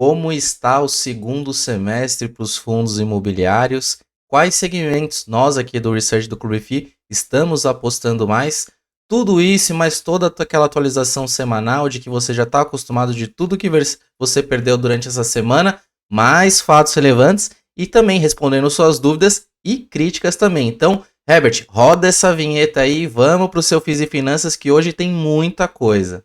Como está o segundo semestre para os fundos imobiliários? Quais segmentos nós aqui do Research do Clube FI estamos apostando mais? Tudo isso e mais toda aquela atualização semanal de que você já está acostumado de tudo que você perdeu durante essa semana, mais fatos relevantes e também respondendo suas dúvidas e críticas também. Então, Herbert, roda essa vinheta aí, vamos para o seu Fiz e Finanças que hoje tem muita coisa.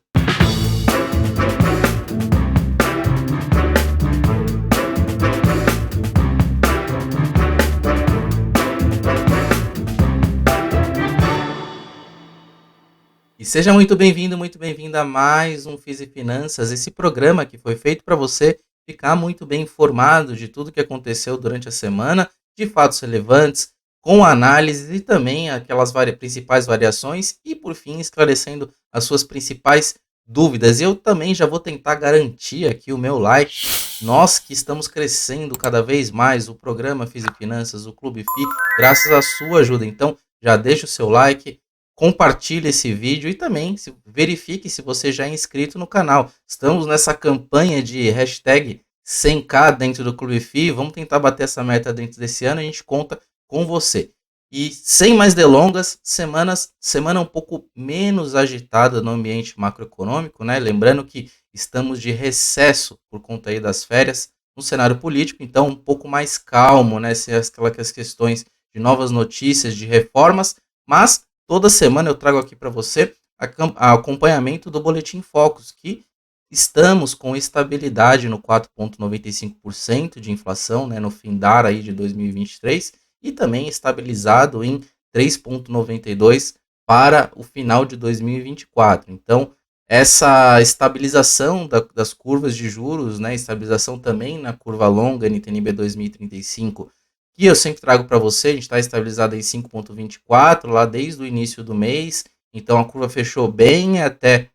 E seja muito bem-vindo, muito bem-vinda a mais um Fiz e Finanças, esse programa que foi feito para você ficar muito bem informado de tudo que aconteceu durante a semana, de fatos relevantes, com análises e também aquelas principais variações e, por fim, esclarecendo as suas principais dúvidas. Eu também já vou tentar garantir aqui o meu like. Nós que estamos crescendo cada vez mais, o programa Fiz e Finanças, o Clube FI, graças à sua ajuda. Então, já deixa o seu like, compartilhe esse vídeo e também verifique se você já é inscrito no canal. Estamos nessa campanha de hashtag 100k dentro do Clube FI. Vamos tentar bater essa meta dentro desse ano. A gente conta com você. E sem mais delongas, semana um pouco menos agitada no ambiente macroeconômico, né? Lembrando que estamos de recesso por conta aí das férias no cenário político, então um pouco mais calmo, né? Sem aquelas questões de novas notícias, de reformas, mas toda semana eu trago aqui para você acompanhamento do Boletim Focus, que estamos com estabilidade no 4,95% de inflação, né, no findar aí de 2023, e também estabilizado em 3,92% para o final de 2024. Então, essa estabilização das curvas de juros, né, estabilização também na curva longa NTNB 2035, que eu sempre trago para você, a gente está estabilizado em 5,24 lá desde o início do mês, então a curva fechou bem até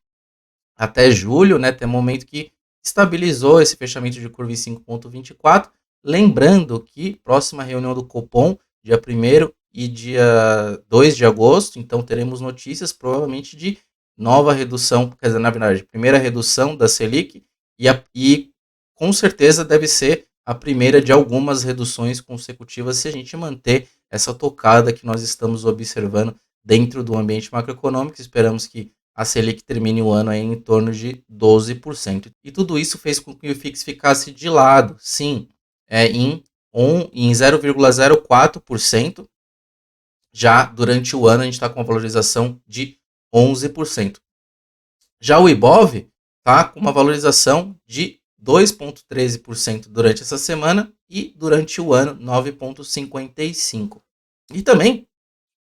julho, né? Tem um momento que estabilizou esse fechamento de curva em 5,24. Lembrando que próxima reunião do Copom, dia 1º e dia 2 de agosto, então teremos notícias provavelmente de nova redução, quer dizer, na verdade, primeira redução da Selic e com certeza deve ser a primeira de algumas reduções consecutivas se a gente manter essa tocada que nós estamos observando dentro do ambiente macroeconômico. Esperamos que a Selic termine o ano aí em torno de 12%. E tudo isso fez com que o FIX ficasse de lado, sim, em 0,04%. Já durante o ano a gente está com uma valorização de 11%. Já o Ibov está com uma valorização de 2,13% durante essa semana e durante o ano 9,55%. E também,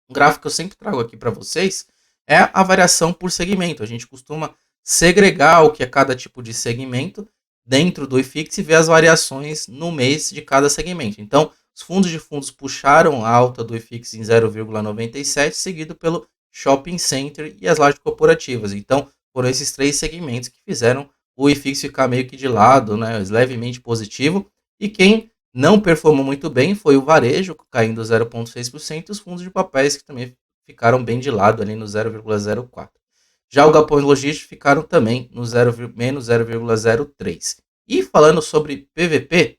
um gráfico que eu sempre trago aqui para vocês é a variação por segmento. A gente costuma segregar o que é cada tipo de segmento dentro do IFIX e ver as variações no mês de cada segmento. Então, os fundos de fundos puxaram a alta do IFIX em 0,97, seguido pelo shopping center e as lajes corporativas. Então, foram esses três segmentos que fizeram o IFIX ficar meio que de lado, né, levemente positivo. E quem não performou muito bem foi o varejo, caindo 0,6%, e os fundos de papéis que também ficaram bem de lado ali no 0,04%. Já o galpões logísticos ficaram também no menos 0,03%. E falando sobre PVP,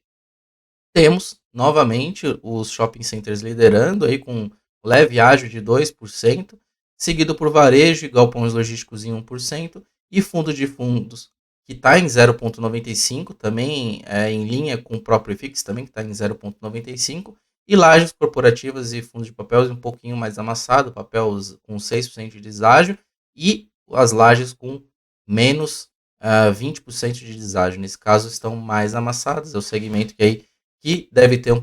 temos novamente os shopping centers liderando aí com leve ágio de 2%, seguido por varejo e galpões logísticos em 1%, e fundo de fundos que está em 0,95, também em linha com o próprio IFIX, também que está em 0,95, e lajes corporativas e fundos de papéis um pouquinho mais amassado, papéis com 6% de deságio, e as lajes com menos 20% de deságio. Nesse caso, estão mais amassadas, é o segmento que deve ter uma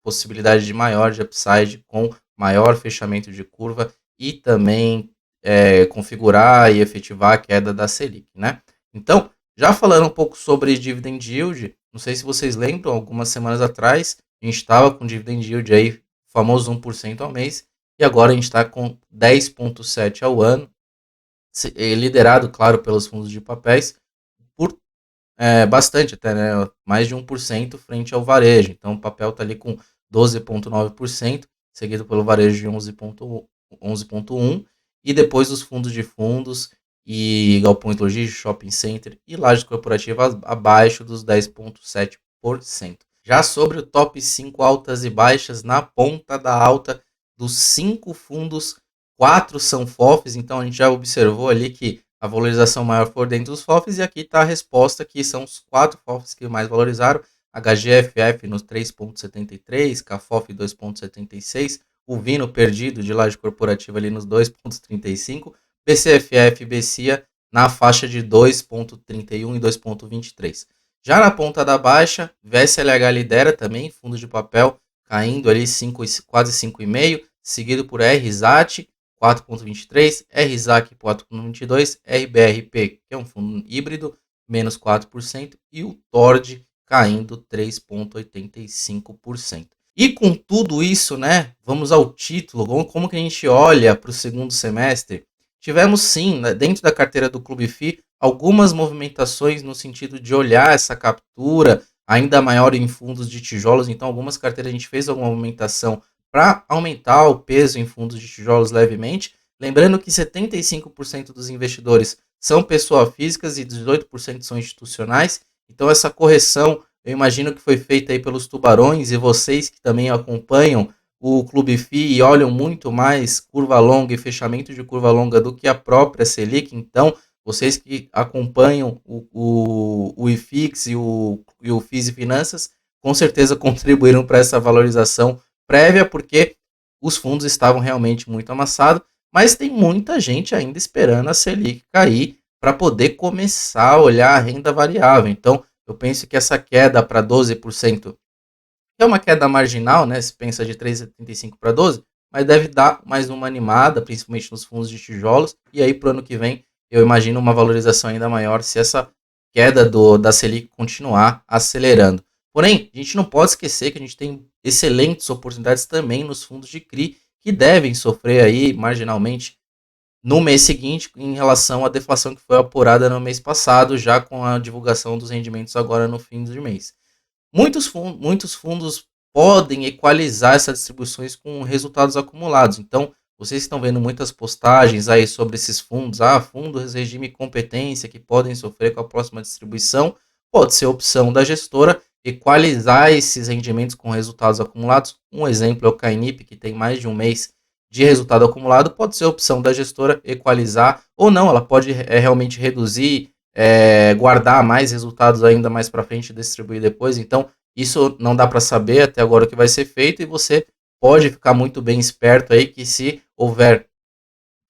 possibilidade de maior de upside com maior fechamento de curva e também configurar e efetivar a queda da Selic, né? Então, já falando um pouco sobre dividend yield, não sei se vocês lembram, algumas semanas atrás a gente estava com dividend yield aí, famoso 1% ao mês, e agora a gente está com 10,7% ao ano, liderado, claro, pelos fundos de papéis, por bastante até, né? Mais de 1% frente ao varejo. Então o papel está ali com 12,9%, seguido pelo varejo de 11,1%, e depois os fundos de fundos e Galpões Logísticos, Shopping Center e lajes corporativas abaixo dos 10,7%. Já sobre o top 5 altas e baixas, na ponta da alta dos 5 fundos, 4 são FOFs, então a gente já observou ali que a valorização maior foi dentro dos FOFs, e aqui está a resposta, que são os 4 FOFs que mais valorizaram: HGFF nos 3,73, CAFOF 2,76, o Vino perdido de laje corporativa ali nos 2,35, BCFF e BCIA na faixa de 2,31 e 2,23. Já na ponta da baixa, VSLH lidera também, fundos de papel caindo ali quase 5,5, seguido por RZAT 4,23, RZAC 4,22, RBRP, que é um fundo híbrido, menos 4%, e o TORD caindo 3,85%. E com tudo isso, né, vamos ao título, como que a gente olha para o segundo semestre. Tivemos sim, dentro da carteira do Clube FI, algumas movimentações no sentido de olhar essa captura ainda maior em fundos de tijolos. Então, algumas carteiras a gente fez alguma movimentação para aumentar o peso em fundos de tijolos levemente. Lembrando que 75% dos investidores são pessoas físicas e 18% são institucionais. Então, essa correção, eu imagino que foi feita aí pelos tubarões, e vocês que também acompanham o Clube FI e olham muito mais curva longa e fechamento de curva longa do que a própria Selic. Então, vocês que acompanham o IFIX e o FIS e Finanças, com certeza contribuíram para essa valorização prévia, porque os fundos estavam realmente muito amassados, mas tem muita gente ainda esperando a Selic cair para poder começar a olhar a renda variável. Então, eu penso que essa queda para 12%, que é uma queda marginal, né? Se pensa de 3,75 para 12, mas deve dar mais uma animada, principalmente nos fundos de tijolos, e aí para o ano que vem eu imagino uma valorização ainda maior se essa queda da Selic continuar acelerando. Porém, a gente não pode esquecer que a gente tem excelentes oportunidades também nos fundos de CRI, que devem sofrer aí marginalmente no mês seguinte em relação à deflação que foi apurada no mês passado, já com a divulgação dos rendimentos agora no fim do mês. Muitos fundos podem equalizar essas distribuições com resultados acumulados. Então, vocês estão vendo muitas postagens aí sobre esses fundos, fundos regime competência que podem sofrer com a próxima distribuição. Pode ser opção da gestora equalizar esses rendimentos com resultados acumulados. Um exemplo é o Cainip, que tem mais de um mês de resultado acumulado. Pode ser opção da gestora equalizar, ou não, ela pode realmente reduzir, guardar mais resultados ainda mais para frente e distribuir depois. Então, isso não dá para saber até agora o que vai ser feito, e você pode ficar muito bem esperto aí que, se houver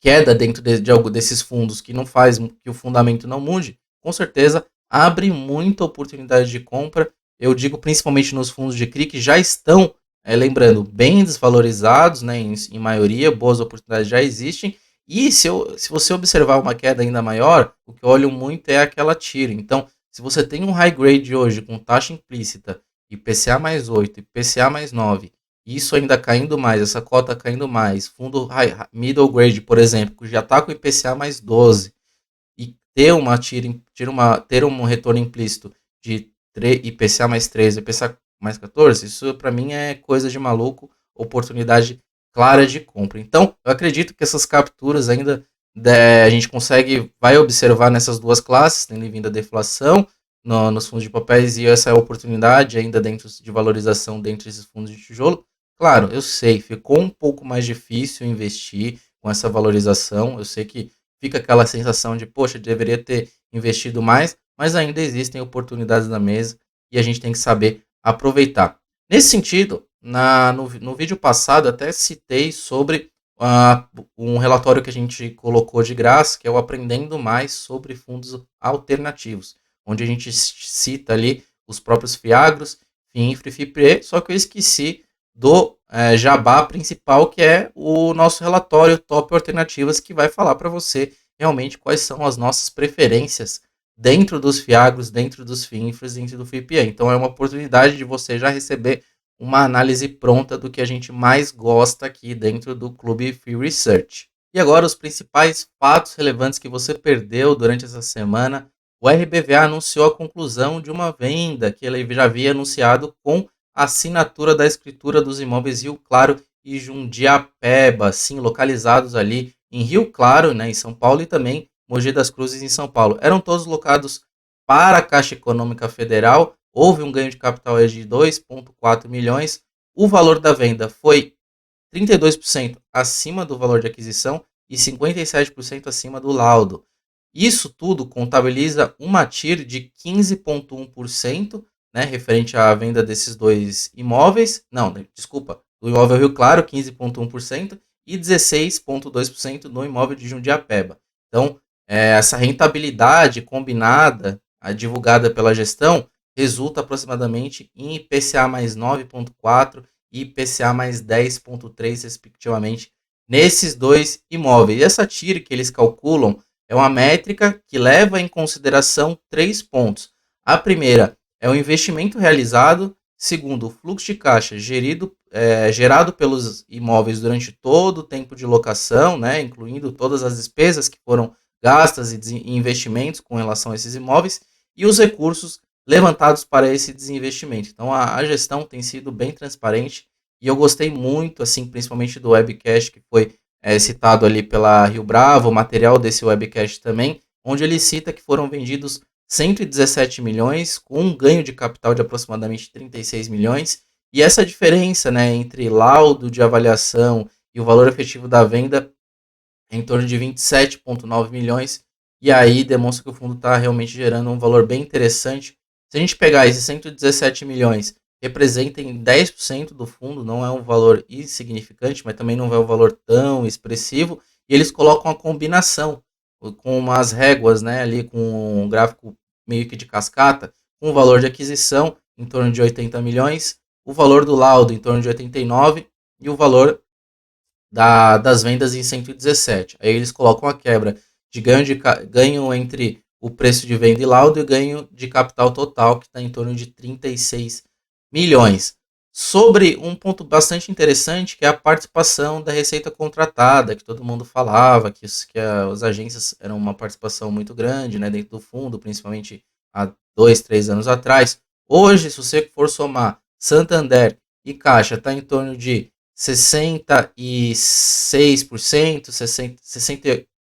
queda dentro de algo desses fundos que não faz que o fundamento não mude, com certeza abre muita oportunidade de compra. Eu digo principalmente nos fundos de CRI, que já estão, lembrando, bem desvalorizados, né, em maioria, boas oportunidades já existem. E se você observar uma queda ainda maior, o que eu olho muito é aquela tira. Então, se você tem um high grade hoje com taxa implícita, IPCA mais 8, IPCA mais 9, isso ainda caindo mais, essa cota caindo mais, fundo middle grade, por exemplo, que já está com IPCA mais 12, e ter um retorno implícito de IPCA mais 13, IPCA mais 14, isso para mim é coisa de maluco, oportunidade clara de compra. Então, eu acredito que essas capturas ainda a gente vai observar nessas duas classes, tendo em vindo a deflação nos fundos de papéis, e essa é a oportunidade ainda dentro de valorização dentro desses fundos de tijolo. Claro, eu sei, ficou um pouco mais difícil investir com essa valorização. Eu sei que fica aquela sensação de, poxa, deveria ter investido mais, mas ainda existem oportunidades na mesa e a gente tem que saber aproveitar. Nesse sentido, no vídeo passado até citei sobre um relatório que a gente colocou de graça, que é o Aprendendo Mais sobre Fundos Alternativos, onde a gente cita ali os próprios FIAGROS, FIINFRA e FIPRE, só que eu esqueci do jabá principal, que é o nosso relatório Top Alternativas, que vai falar para você realmente quais são as nossas preferências dentro dos FIAGROS, dentro dos FIINFRAs, dentro do FIPE. Então é uma oportunidade de você já receber uma análise pronta do que a gente mais gosta aqui dentro do Clube Free Research. E agora os principais fatos relevantes que você perdeu durante essa semana. O RBVA anunciou a conclusão de uma venda que ele já havia anunciado com a assinatura da escritura dos imóveis Rio Claro e Jundiapeba, sim, localizados ali em Rio Claro, né, em São Paulo, e também Mogi das Cruzes, em São Paulo. Eram todos locados para a Caixa Econômica Federal. Houve um ganho de capital de 2,4 milhões. O valor da venda foi 32% acima do valor de aquisição e 57% acima do laudo. Isso tudo contabiliza uma TIR de 15,1%, né, referente à venda desses dois imóveis. Não, desculpa, do imóvel Rio Claro, 15,1%, e 16,2% no imóvel de Jundiapeba. Então, essa rentabilidade combinada, a divulgada pela gestão, resulta aproximadamente em IPCA mais 9,4% e IPCA mais 10,3%, respectivamente, nesses dois imóveis. E essa TIR que eles calculam é uma métrica que leva em consideração 3 pontos. A primeira é o investimento realizado. Segundo, o fluxo de caixa gerado pelos imóveis durante todo o tempo de locação, né, incluindo todas as despesas que foram gastas e investimentos com relação a esses imóveis, e os recursos levantados para esse desinvestimento. Então, a gestão tem sido bem transparente e eu gostei muito, assim, principalmente do webcast que foi citado ali pela Rio Bravo, o material desse webcast também, onde ele cita que foram vendidos 117 milhões, com um ganho de capital de aproximadamente 36 milhões, e essa diferença, né, entre laudo de avaliação e o valor efetivo da venda é em torno de 27,9 milhões, e aí demonstra que o fundo está realmente gerando um valor bem interessante. Se a gente pegar esses 117 milhões, representem 10% do fundo, não é um valor insignificante, mas também não é um valor tão expressivo, e eles colocam a combinação com umas réguas, né, ali com um gráfico meio que de cascata, com o valor de aquisição em torno de 80 milhões, o valor do laudo em torno de 89 e o valor das vendas em 117. Aí eles colocam a quebra de ganho entre o preço de venda e laudo e ganho de capital total, que está em torno de 36 milhões. Sobre um ponto bastante interessante, que é a participação da receita contratada, que todo mundo falava, que as agências eram uma participação muito grande, né, dentro do fundo, principalmente há 2, 3 anos atrás. Hoje, se você for somar Santander e Caixa, está em torno de 66%,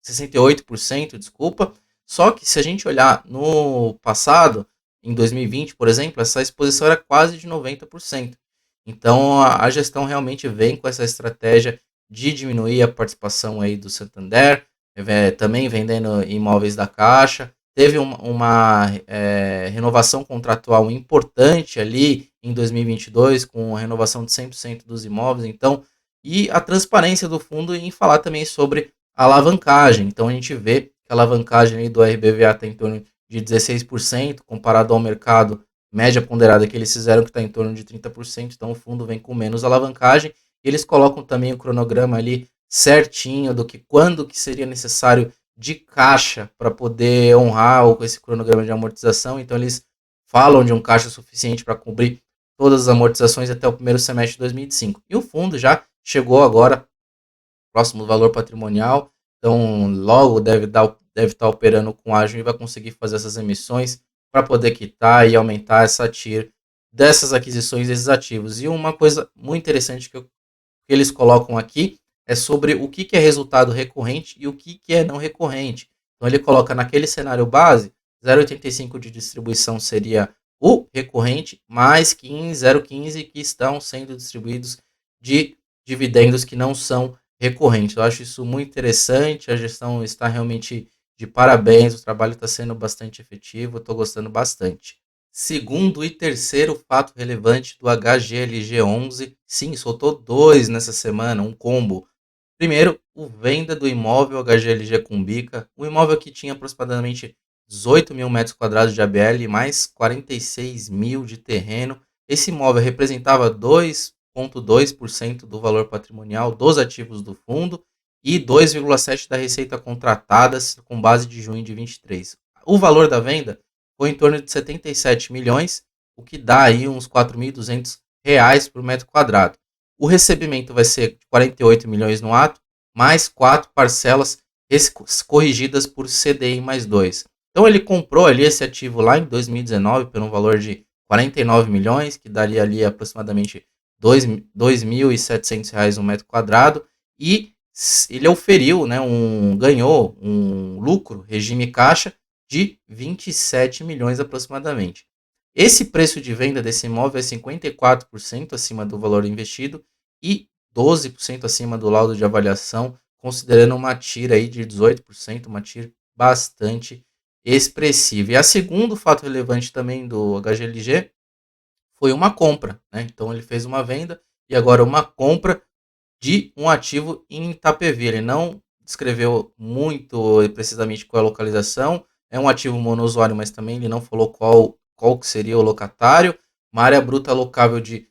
68%, desculpa. Só que se a gente olhar no passado, em 2020, por exemplo, essa exposição era quase de 90%. Então a gestão realmente vem com essa estratégia de diminuir a participação aí do Santander, também vendendo imóveis da Caixa. Teve uma renovação contratual importante ali em 2022, com a renovação de 100% dos imóveis. Então, e a transparência do fundo em falar também sobre a alavancagem. Então, a gente vê que a alavancagem aí do RBVA está em torno de 16%, comparado ao mercado média ponderada que eles fizeram, que está em torno de 30%. Então, o fundo vem com menos alavancagem. E eles colocam também o cronograma ali certinho do que quando que seria necessário de caixa para poder honrar esse cronograma de amortização. Então, eles falam de um caixa suficiente para cobrir todas as amortizações até o primeiro semestre de 2025. E o fundo já chegou agora próximo do valor patrimonial, então logo deve estar operando com ágio e vai conseguir fazer essas emissões para poder quitar e aumentar essa TIR dessas aquisições desses ativos. E uma coisa muito interessante que eles colocam aqui é sobre o que é resultado recorrente e o que é não recorrente. Então ele coloca naquele cenário base, 0,85 de distribuição seria o recorrente, mais 0,15 que estão sendo distribuídos de dividendos que não são recorrentes. Eu acho isso muito interessante, a gestão está realmente de parabéns, o trabalho está sendo bastante efetivo, estou gostando bastante. Segundo e terceiro fato relevante do HGLG11, sim, soltou 2 nessa semana, um combo. Primeiro, o venda do imóvel HGLG Cumbica, um imóvel que tinha aproximadamente 18 mil metros quadrados de ABL, mais 46 mil de terreno. Esse imóvel representava 2,2% do valor patrimonial dos ativos do fundo e 2,7% da receita contratada com base de junho de 23. O valor da venda foi em torno de 77 milhões, o que dá aí uns R$ 4.200 por metro quadrado. O recebimento vai ser de 48 milhões no ato, mais 4 parcelas corrigidas por CDI mais 2. Então ele comprou ali esse ativo lá em 2019 por um valor de 49 milhões, que daria ali aproximadamente R$ 2.700 um metro quadrado, e ele oferiu, né, ganhou um lucro, regime caixa, de 27 milhões aproximadamente. Esse preço de venda desse imóvel é 54% acima do valor investido e 12% acima do laudo de avaliação, considerando uma TIR aí de 18%, uma TIR bastante expressiva. E a segundo fato relevante também do HGLG foi uma compra, né? Então ele fez uma venda e agora uma compra de um ativo em Itapevi. Ele não descreveu muito precisamente qual é a localização. É um ativo monousuário, mas também ele não falou qual que seria o locatário. Uma área bruta alocável de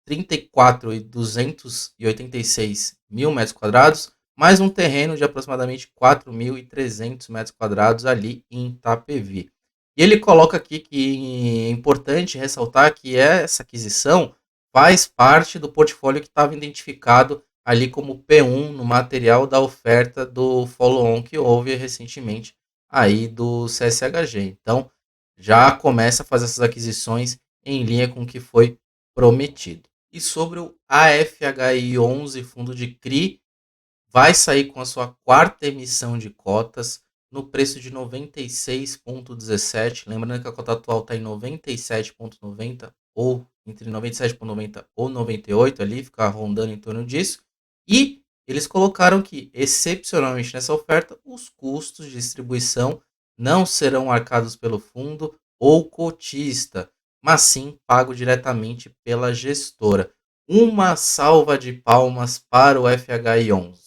34.286 mil metros quadrados, mais um terreno de aproximadamente 4.300 metros quadrados ali em Itapevi. E ele coloca aqui que é importante ressaltar que essa aquisição faz parte do portfólio que estava identificado ali como P1 no material da oferta do follow-on que houve recentemente aí do CSHG. Então, já começa a fazer essas aquisições em linha com o que foi prometido. E sobre o AFHI 11 fundo de CRI, vai sair com a sua quarta emissão de cotas no preço de 96,17. Lembrando que a cota atual está em 97,90 ou entre 97,90 ou 98 ali, ficar rondando em torno disso. E eles colocaram que, excepcionalmente nessa oferta, os custos de distribuição não serão arcados pelo fundo ou cotista, mas sim pago diretamente pela gestora. Uma salva de palmas para o FHI 11.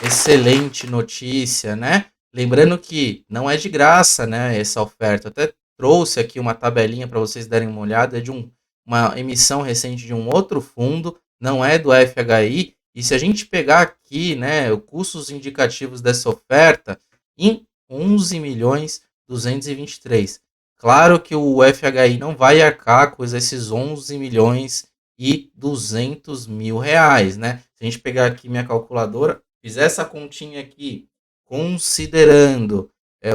Excelente notícia, né? Lembrando que não é de graça, né, essa oferta. Eu até trouxe aqui uma tabelinha para vocês darem uma olhada de uma emissão recente de um outro fundo, não é do FHI. E se a gente pegar aqui, né, os custos indicativos dessa oferta em 11 milhões 223. Claro que o FHI não vai arcar com esses 11 milhões e 200 mil reais, né? Se a gente pegar aqui minha calculadora, fizer essa continha aqui, considerando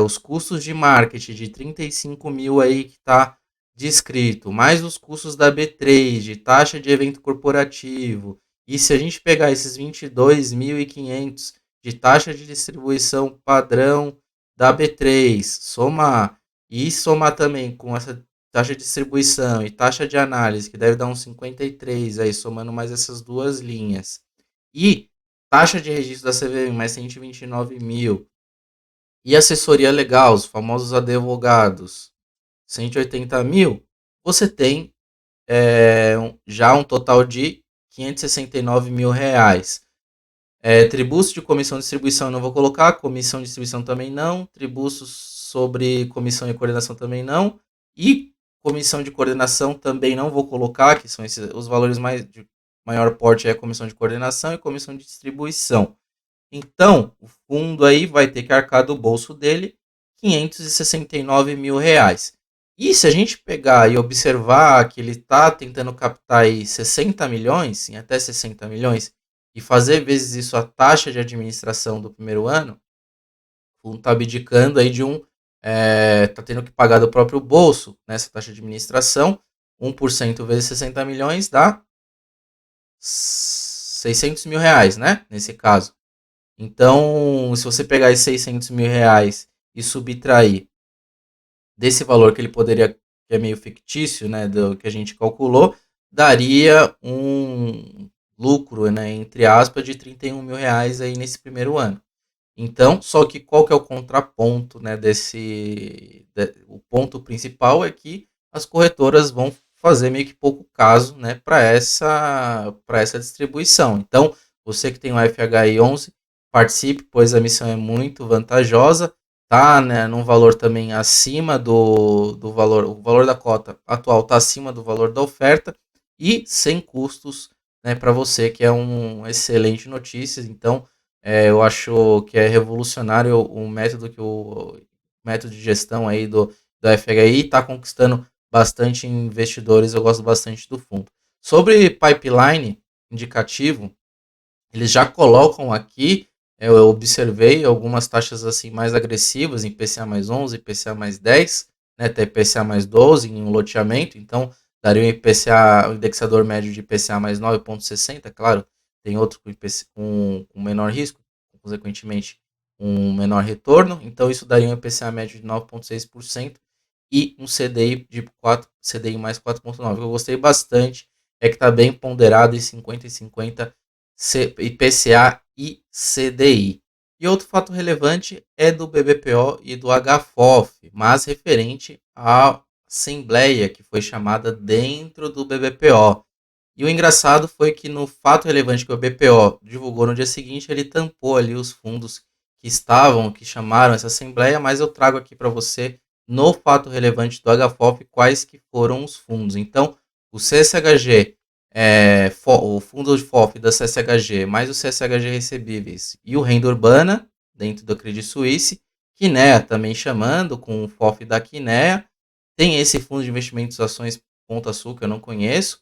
os custos de marketing de 35 mil aí que está descrito, mais os custos da B3, de taxa de evento corporativo, e se a gente pegar esses 22.500 de taxa de distribuição padrão da B3, somar e somar também com essa taxa de distribuição e taxa de análise, que deve dar uns 53 aí, somando mais essas duas linhas, e taxa de registro da CVM mais 129 mil. E assessoria legal, os famosos advogados, 180 mil. Você tem já um total de 569 mil reais. Tributos de comissão de distribuição eu não vou colocar, comissão de distribuição também não, tributos sobre comissão e coordenação também não, e comissão de coordenação também não vou colocar, que são os valores de maior porte, é a comissão de coordenação e comissão de distribuição. Então, o fundo aí vai ter que arcar do bolso dele 569 mil reais. E se a gente pegar e observar que ele está tentando captar aí 60 milhões, em até 60 milhões, e fazer vezes isso a taxa de administração do primeiro ano, o fundo está abdicando aí de está tendo que pagar do próprio bolso nessa taxa de administração, 1% vezes 60 milhões dá 600 mil reais, né? Nesse caso. Então, se você pegar esses 600 mil reais e subtrair desse valor que ele poderia, que é meio fictício, né, do que a gente calculou, daria um lucro, né, entre aspas, de 31 mil reais aí nesse primeiro ano. Então, só que qual que é o contraponto, né, o ponto principal é que as corretoras vão fazer meio que pouco caso, né, para essa distribuição. Então, você que tem o FHI 11, participe, pois a missão é muito vantajosa, tá, né, num valor também acima do valor, o valor da cota atual está acima do valor da oferta e sem custos, né, para você, que é um excelente notícia. Então, eu acho que é revolucionário o método de gestão aí do FHI, está conquistando bastante investidores, eu gosto bastante do fundo. Sobre pipeline indicativo, eles já colocam aqui, eu observei algumas taxas assim mais agressivas, IPCA mais 11, IPCA mais 10, né, até IPCA mais 12 em um loteamento, então daria um IPCA, um indexador médio de IPCA mais 9,60, claro, tem outros com menor risco, consequentemente um menor retorno, então isso daria um IPCA médio de 9,6% e um CDI de 4, CDI mais 4,9%. O que eu gostei bastante é que está bem ponderado em 50 e 50 IPCA e CDI. E outro fato relevante é do BBPO e do HFOF, mas referente à assembleia que foi chamada dentro do BBPO. E o engraçado foi que no fato relevante que o BPO divulgou no dia seguinte, ele tampou ali os fundos que chamaram essa assembleia, mas eu trago aqui para você, no fato relevante do HFOF, quais que foram os fundos. Então, o CSHG, o fundo de FOF da CSHG, mais o CSHG recebíveis e o Renda Urbana, dentro do Credit Suisse, Kinea também chamando, com o FOF da Kinea, tem esse fundo de investimentos ações Ponta Sul, que eu não conheço,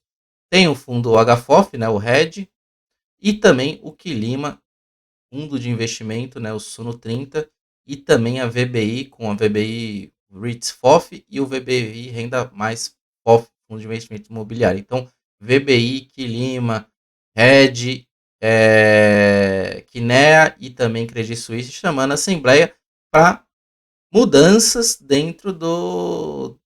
tem o fundo HFOF, né, o RED, e também o Quilima, fundo de investimento, né, o Suno 30, e também a VBI, com a VBI REITs FOF e o VBI Renda Mais FOF, fundo de investimento imobiliário. Então, VBI, Quilima, RED, Kinea e também Credit Suisse, chamando a Assembleia para mudanças dentro do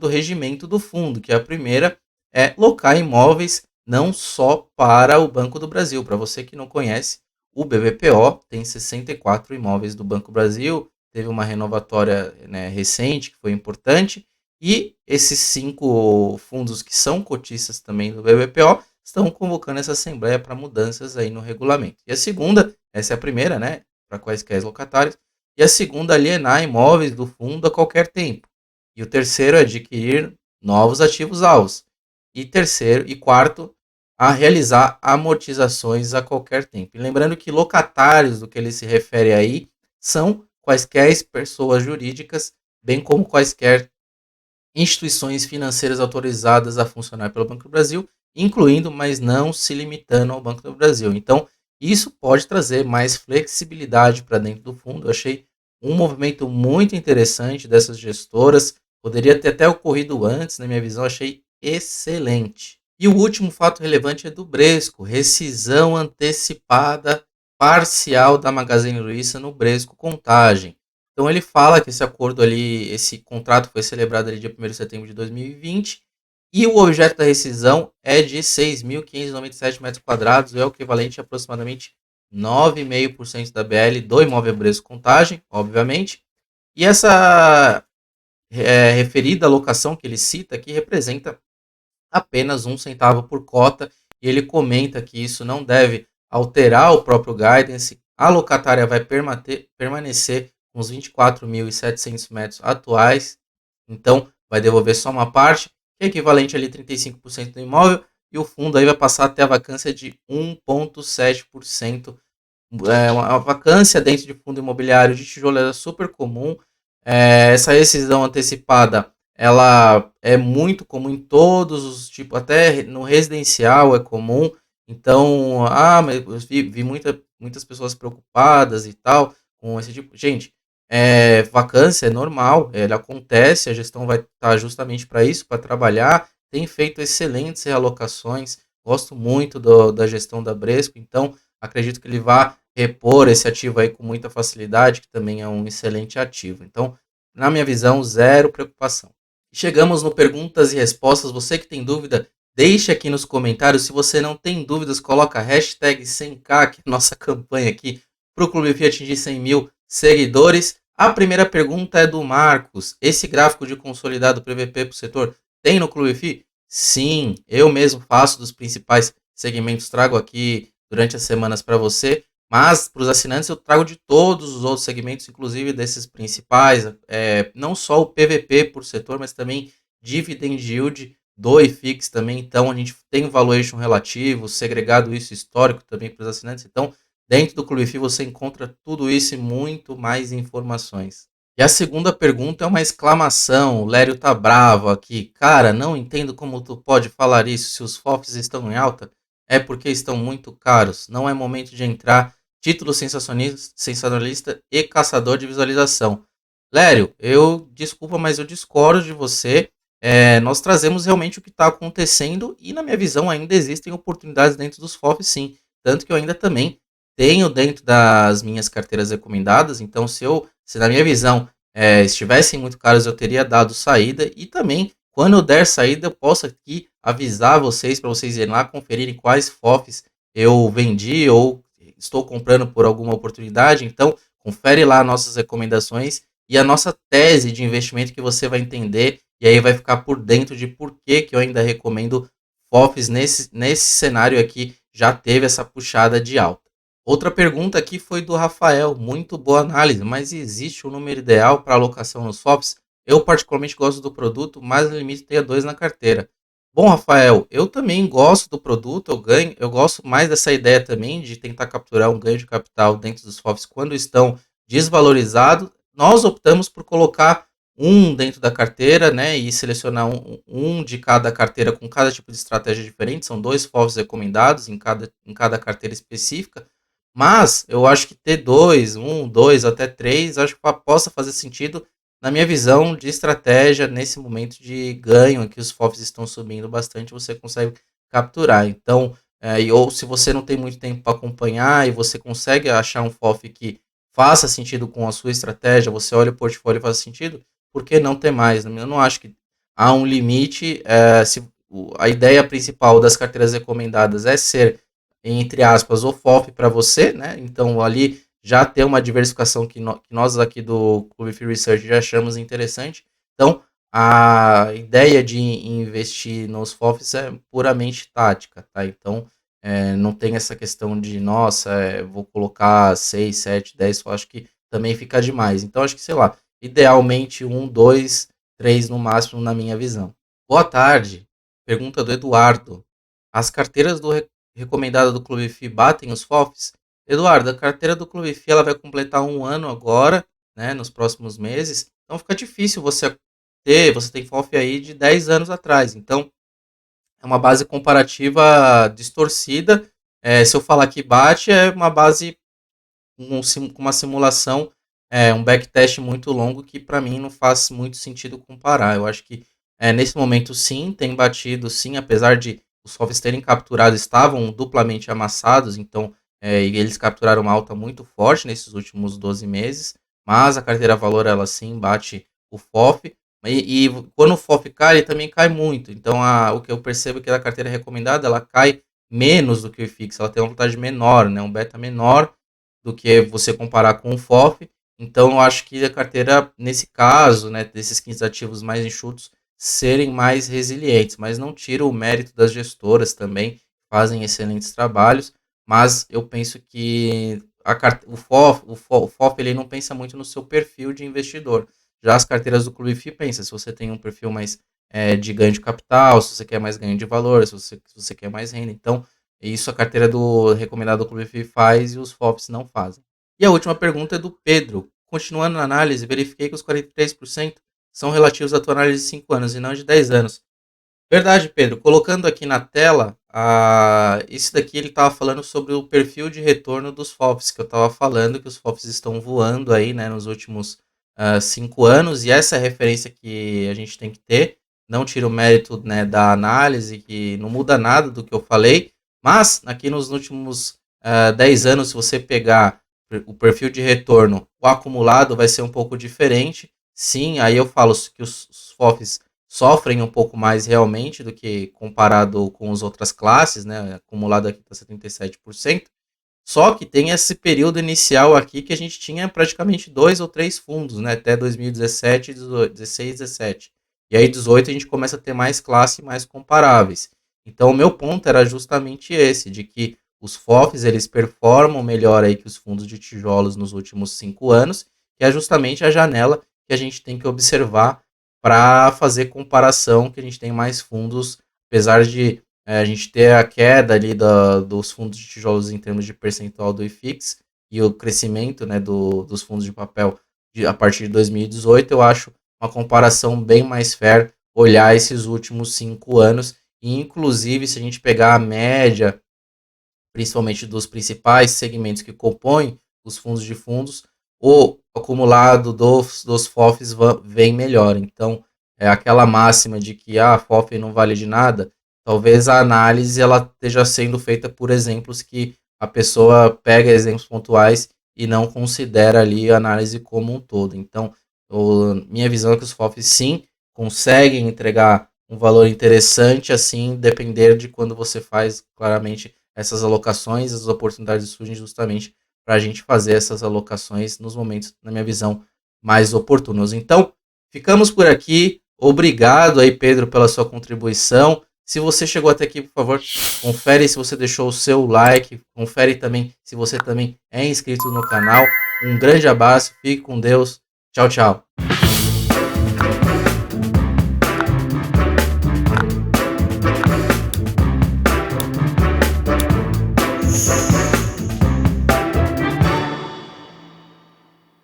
regimento do fundo, que a primeira é locar imóveis não só para o Banco do Brasil. Para você que não conhece, o BBPO tem 64 imóveis do Banco do Brasil, teve uma renovatória, né, recente, que foi importante, e esses 5 fundos que são cotistas também do BBPO estão convocando essa assembleia para mudanças aí no regulamento. E a segunda, essa é a primeira, né, para quaisquer locatários, e a segunda, alienar imóveis do fundo a qualquer tempo. E o terceiro é adquirir novos ativos alvos. E terceiro e quarto, a realizar amortizações a qualquer tempo. E lembrando que locatários, do que ele se refere aí, são quaisquer pessoas jurídicas, bem como quaisquer instituições financeiras autorizadas a funcionar pelo Banco do Brasil, incluindo, mas não se limitando ao Banco do Brasil. Então, isso pode trazer mais flexibilidade para dentro do fundo. Eu achei um movimento muito interessante dessas gestoras. Poderia ter até ocorrido antes, na minha visão, achei excelente. E o último fato relevante é do Bresco, rescisão antecipada parcial da Magazine Luiza no Bresco Contagem. Então ele fala que esse acordo ali, esse contrato foi celebrado ali dia 1º de setembro de 2020 e o objeto da rescisão é de 6.597 metros quadrados, é o equivalente a aproximadamente 9,5% da BL do imóvel Bresco Contagem, obviamente. E essa referida alocação que ele cita aqui representa apenas 1 centavo por cota, e ele comenta que isso não deve alterar o próprio guidance, a locatária vai permanecer com os 24.700 metros atuais, então vai devolver só uma parte, que é equivalente ali a 35% do imóvel, e o fundo aí vai passar até a vacância de 1,7%. Uma vacância dentro de fundo imobiliário de tijolo é super comum. Essa rescisão antecipada, ela é muito comum em todos os tipos, até no residencial é comum. Então, mas eu vi muitas pessoas preocupadas e tal com esse tipo. Gente, vacância é normal, ela acontece, a gestão vai estar justamente para isso, para trabalhar. Tem feito excelentes realocações, gosto muito da gestão da Bresco, então acredito que ele vai repor esse ativo aí com muita facilidade, que também é um excelente ativo. Então, na minha visão, zero preocupação. Chegamos no perguntas e respostas. Você que tem dúvida, deixe aqui nos comentários. Se você não tem dúvidas, coloca hashtag 100k, que é a nossa campanha aqui para o Clube FI atingir 100 mil seguidores. A primeira pergunta é do Marcos. Esse gráfico de consolidado PVP para o setor tem no Clube FI? Sim, eu mesmo faço dos principais segmentos, trago aqui durante as semanas para você, mas para os assinantes eu trago de todos os outros segmentos, inclusive desses principais, não só o PVP por setor, mas também Dividend Yield do IFIX também. Então a gente tem valuation relativo, segregado isso histórico também para os assinantes. Então dentro do Clube FI você encontra tudo isso e muito mais informações. E a segunda pergunta é uma exclamação. O Lério tá bravo aqui. Cara, não entendo como tu pode falar isso se os FOFs estão em alta. É porque estão muito caros. Não é momento de entrar. Título sensacionalista e caçador de visualização. Lério, desculpa, mas eu discordo de você. Nós trazemos realmente o que está acontecendo e, na minha visão, ainda existem oportunidades dentro dos FOFs, sim. tanto que eu ainda também tenho dentro das minhas carteiras recomendadas, então se na minha visão estivessem muito caros, eu teria dado saída, e também, quando eu der saída, eu posso aqui avisar vocês, para vocês irem lá conferirem quais FOFs eu vendi ou estou comprando por alguma oportunidade. Então, confere lá nossas recomendações e a nossa tese de investimento, que você vai entender e aí vai ficar por dentro de por que eu ainda recomendo FOFs nesse cenário aqui, já teve essa puxada de alta. Outra pergunta aqui foi do Rafael, muito boa análise, mas existe um número ideal para alocação nos FOFs? Eu particularmente gosto do produto, mas o limite tem 2 na carteira. Bom, Rafael, eu também gosto do produto, eu gosto mais dessa ideia também de tentar capturar um ganho de capital dentro dos FOFs quando estão desvalorizados. Nós optamos por colocar um dentro da carteira, né, e selecionar um de cada carteira com cada tipo de estratégia diferente. São 2 FOFs recomendados em cada carteira específica, mas eu acho que ter dois, dois, até três, acho que possa fazer sentido na minha visão de estratégia nesse momento de ganho, em que os FOFs estão subindo bastante, você consegue capturar. Então, ou se você não tem muito tempo para acompanhar e você consegue achar um FOF que faça sentido com a sua estratégia, você olha o portfólio e faz sentido, por que não ter mais? Eu não acho que há um limite. A ideia principal das carteiras recomendadas é ser, entre aspas, o FOF para você, né? Então, ali já ter uma diversificação que nós aqui do Clube Free Research já achamos interessante. Então, a ideia de investir nos FOFs é puramente tática, tá? Então, não tem essa questão de, nossa, vou colocar 6, 7, 10, eu acho que também fica demais. Então, acho que, sei lá, idealmente 2, 3 no máximo, na minha visão. Boa tarde. Pergunta do Eduardo. As carteiras recomendada do Clube FI batem os FOFs? Eduardo, a carteira do Clube FI ela vai completar 1 ano agora, né, nos próximos meses. Então fica difícil você tem FOF aí de 10 anos atrás. Então é uma base comparativa distorcida. Se eu falar que bate, é uma base com uma simulação, um backtest muito longo, que para mim não faz muito sentido comparar. Eu acho que nesse momento sim, tem batido sim, apesar de os FOFs terem capturado, estavam duplamente amassados, então e eles capturaram uma alta muito forte nesses últimos 12 meses, mas a carteira valor ela sim bate o FOF, e quando o FOF cai, ele também cai muito. Então o que eu percebo é que a carteira recomendada ela cai menos do que o IFIX, ela tem uma vantagem menor, né, um beta menor do que você comparar com o FOF. Então, eu acho que a carteira, nesse caso, né, desses 15 ativos mais enxutos, serem mais resilientes, mas não tira o mérito das gestoras também, fazem excelentes trabalhos, mas eu penso que o FOF ele não pensa muito no seu perfil de investidor. Já as carteiras do Clube FI pensa, se você tem um perfil mais de ganho de capital, se você quer mais ganho de valor, se você quer mais renda. Então, isso a carteira do recomendado do Clube FI faz e os FOFs não fazem. E a última pergunta é do Pedro. Continuando na análise, verifiquei que os 43% são relativos à tua análise de 5 anos e não de 10 anos. Verdade, Pedro. Colocando aqui na tela, esse daqui ele estava falando sobre o perfil de retorno dos FOFs, que eu estava falando, que os FOFs estão voando aí, né, nos últimos 5 anos, e essa é a referência que a gente tem que ter. Não tira o mérito, né, da análise, que não muda nada do que eu falei, mas aqui nos últimos 10 anos, se você pegar o perfil de retorno, o acumulado vai ser um pouco diferente. Sim, aí eu falo que os FOFs sofrem um pouco mais realmente do que comparado com as outras classes, né? Acumulado aqui está 77%. Só que tem esse período inicial aqui que a gente tinha praticamente 2 ou 3 fundos, né? Até 2017, 16, 17. E aí 18 a gente começa a ter mais classe, mais comparáveis. Então o meu ponto era justamente esse, de que os FOFs eles performam melhor aí que os fundos de tijolos nos últimos 5 anos, que é justamente a janela que a gente tem que observar para fazer comparação, que a gente tem mais fundos, apesar de a gente ter a queda ali dos fundos de tijolos em termos de percentual do IFIX e o crescimento, né, dos fundos de papel a partir de 2018, eu acho uma comparação bem mais fair olhar esses últimos 5 anos, e inclusive se a gente pegar a média, principalmente dos principais segmentos que compõem os fundos de fundos, o acumulado dos FOFs vem melhor. Então, é aquela máxima de que a FOF não vale de nada, talvez a análise ela esteja sendo feita por exemplos que a pessoa pega exemplos pontuais e não considera ali a análise como um todo. Então, minha visão é que os FOFs sim conseguem entregar um valor interessante, assim, depender de quando você faz claramente essas alocações, as oportunidades surgem justamente para a gente fazer essas alocações nos momentos, na minha visão, mais oportunos. Então, ficamos por aqui. Obrigado aí, Pedro, pela sua contribuição. Se você chegou até aqui, por favor, confere se você deixou o seu like, confere também se você também é inscrito no canal. Um grande abraço, fique com Deus. Tchau, tchau.